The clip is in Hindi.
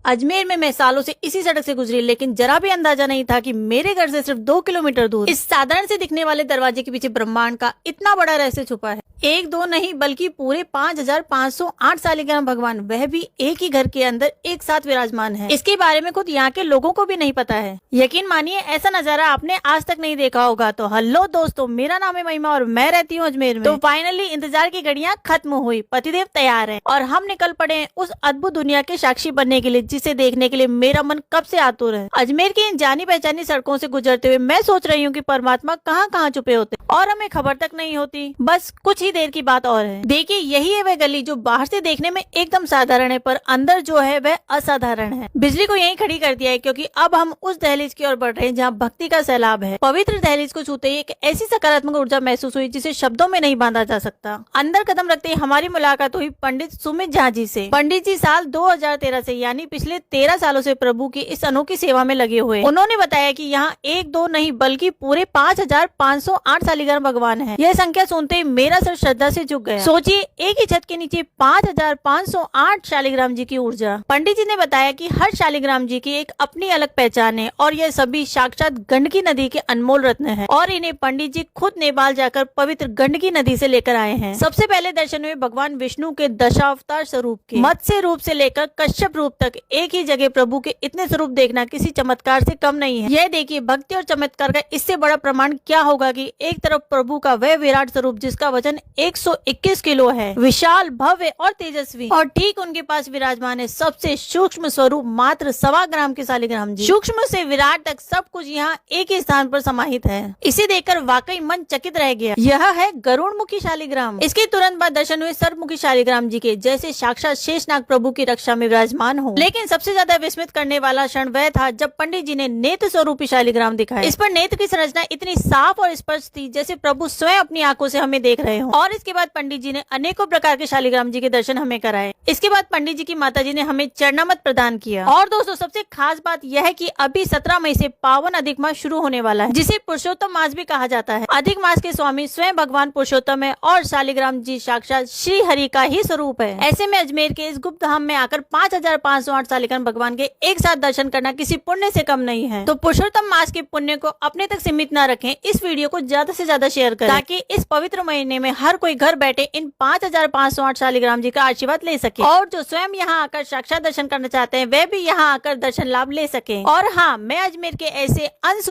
अजमेर में मैं सालों से इसी सड़क से गुजरी, लेकिन जरा भी अंदाजा नहीं था कि मेरे घर से सिर्फ 2 किलोमीटर दूर इस साधारण से दिखने वाले दरवाजे के पीछे ब्रह्मांड का इतना बड़ा रहस्य छुपा है। एक दो नहीं बल्कि पूरे 5508 शालिग्राम भगवान, वह भी एक ही घर के अंदर एक साथ विराजमान है। इसके बारे में खुद यहाँ के लोगों को भी नहीं पता है। यकीन मानिए ऐसा नजारा आपने आज तक नहीं देखा होगा। तो हेलो दोस्तों, मेरा नाम है महिमा और मैं रहती हूँ अजमेर में। तो फाइनली इंतजार की घड़ियां खत्म हुई, पतिदेव तैयार है और हम निकल पड़े हैं उस अद्भुत दुनिया के साक्षी बनने के लिए, जिसे देखने के लिए मेरा मन कब से आतुर है। अजमेर की इन जानी पहचानी सड़कों से गुजरते हुए मैं सोच रही हूँ कि परमात्मा कहाँ कहाँ छुपे होते और हमें खबर तक नहीं होती। बस कुछ ही देर की बात और है। देखिए यही है वह गली जो बाहर से देखने में एकदम साधारण है, पर अंदर जो है वह असाधारण है। बिजली को यहीं खड़ी कर दिया है, क्योंकि अब हम उस दहलीज की ओर बढ़ रहे हैं जहाँ भक्ति का सैलाब है। पवित्र दहलीज को छूते ही एक ऐसी सकारात्मक ऊर्जा महसूस हुई जिसे शब्दों में नहीं बांधा जा सकता। अंदर कदम रखते ही हमारी मुलाकात हुई पंडित सुमित झा जी से। पंडित जी साल 2013 से यानी पिछले 13 सालों से प्रभु की इस अनोखी सेवा में लगे हुए। उन्होंने बताया कि यहाँ एक दो नहीं बल्कि पूरे 5508 शालिग्राम भगवान है। यह संख्या सुनते ही मेरा सर श्रद्धा से झुक गया। सोचिए एक ही छत के नीचे 5508 शालिग्राम जी की ऊर्जा। पंडित जी ने बताया कि हर शालिग्राम जी की एक अपनी अलग पहचान है और यह सभी साक्षात गंडकी नदी के अनमोल रत्न है और इन्हें पंडित जी खुद नेपाल जाकर पवित्र गंडकी नदी से लेकर आए हैं। सबसे पहले दर्शन हुए भगवान विष्णु के दशावतार स्वरूप के। मत्स्य रूप से लेकर कश्यप रूप तक एक ही जगह प्रभु के इतने स्वरूप देखना किसी चमत्कार से कम नहीं है। यह देखिए भक्ति और चमत्कार का इससे बड़ा प्रमाण क्या होगा कि एक तरफ प्रभु का वह विराट स्वरूप जिसका वजन 121 किलो है, विशाल भव्य और तेजस्वी, और ठीक उनके पास विराजमान है सबसे सूक्ष्म स्वरूप मात्र 1.25 ग्राम के शालिग्राम जी। सूक्ष्म से विराट तक सब कुछ यहाँ एक ही स्थान पर समाहित है। इसे देखकर वाकई मन चकित रह गया। यह है गरुड़ मुखी शालिग्राम। इसके तुरंत बाद दर्शन हुए सर्पमुखी शालिग्राम जी के, जैसे साक्षात शेषनाग प्रभु की रक्षा में विराजमान हो। लेकिन सबसे ज्यादा विस्मित करने वाला क्षण वह था जब पंडित जी ने नेत्र स्वरूपी शालिग्राम दिखाया। इस पर नेत्र की संरचना इतनी साफ और स्पष्ट थी जैसे प्रभु स्वयं अपनी आंखों से हमें देख रहे हो। और इसके बाद पंडित जी ने अनेकों प्रकार के शालिग्राम जी के दर्शन हमें कराए। इसके बाद पंडित जी की माता जी ने हमें चरणामृत प्रदान किया। और दोस्तों सबसे खास बात यह है कि अभी 17 मई से पावन अधिक मास शुरू होने वाला है, जिसे पुरुषोत्तम मास भी कहा जाता है। अधिक मास के स्वामी स्वयं भगवान पुरुषोत्तम है और शालिग्राम जी साक्षात श्री हरि का ही स्वरूप है। ऐसे में अजमेर के इस गुप्त धाम में आकर 5508 शालिग्राम भगवान के एक साथ दर्शन करना किसी पुण्य से कम नहीं है। तो पुरुषोत्तम मास के पुण्य को अपने तक सीमित न रखें, इस वीडियो को ज्यादा से ज्यादा शेयर करें ताकि इस पवित्र महीने में हर कोई घर बैठे इन 5508 शालिग्राम जी का आशीर्वाद ले सके। और जो स्वयं यहाँ आकर साक्षात दर्शन करना चाहते हैं वे भी यहाँ आकर दर्शन लाभ ले सके। और हाँ, मैं अजमेर के ऐसे अंश